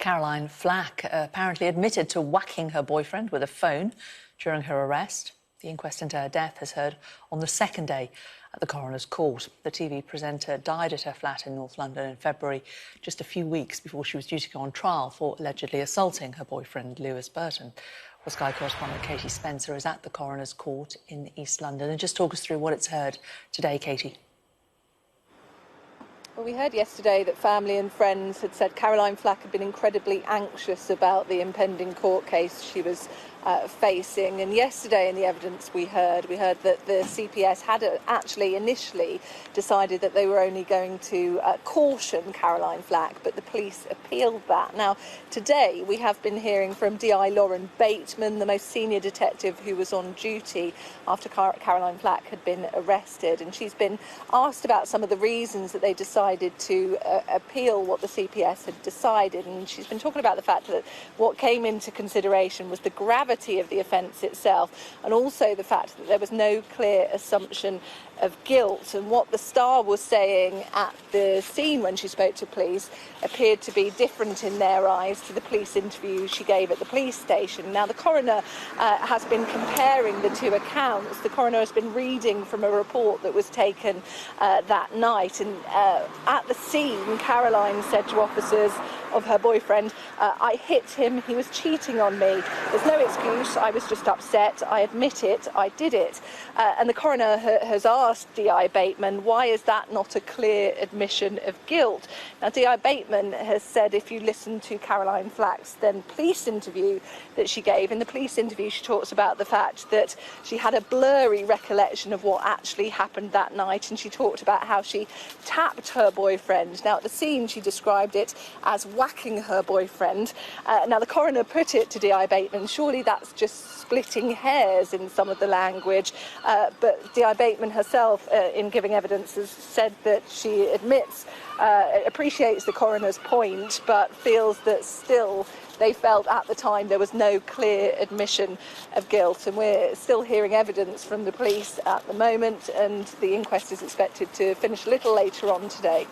Caroline Flack apparently admitted to whacking her boyfriend with a phone during her arrest. The inquest into her death has heard on the second day at the coroner's court. The TV presenter died at her flat in North London in February, just a few weeks before she was due to go on trial for allegedly assaulting her boyfriend, Lewis Burton. Well, Sky correspondent Katie Spencer is at the coroner's court in East London. And just talk us through what it's heard today, Katie. Well, we heard yesterday that family and friends had said Caroline Flack had been incredibly anxious about the impending court case she was facing. And yesterday in the evidence we heard that the CPS had actually initially decided that they were only going to caution Caroline Flack, but the police appealed that. Now, today we have been hearing from DI Laura Whitmore, the most senior detective who was on duty after Caroline Flack had been arrested, and she's been asked about some of the reasons that they decided to appeal what the CPS had decided, and she's been talking about the fact that what came into consideration was the gravity of the offence itself, and also the fact that there was no clear assumption of guilt. And what the Star was saying at the scene when she spoke to police appeared to be different in their eyes to the police interview she gave at the police station. Now, the coroner has been comparing the two accounts. The coroner has been reading from a report that was taken that night, and at the scene, Caroline said to officers of her boyfriend, "I hit him, he was cheating on me. There's no excuse, I was just upset, I admit it, I did it." And the coroner has asked DI Whitmore, why is that not a clear admission of guilt? Now, DI Whitmore has said, if you listen to Caroline Flack's then police interview that she gave, in the police interview she talks about the fact that she had a blurry recollection of what actually happened that night, and she talked about how she tapped her boyfriend. Now, at the scene she described it as whacking her boyfriend. Now, the coroner put it to DI Whitmore, surely that's just splitting hairs in some of the language, but DI Whitmore herself, in giving evidence, has said that she admits, appreciates the coroner's point, but feels that still they felt at the time there was no clear admission of guilt. And we're still hearing evidence from the police at the moment, and the inquest is expected to finish a little later on today.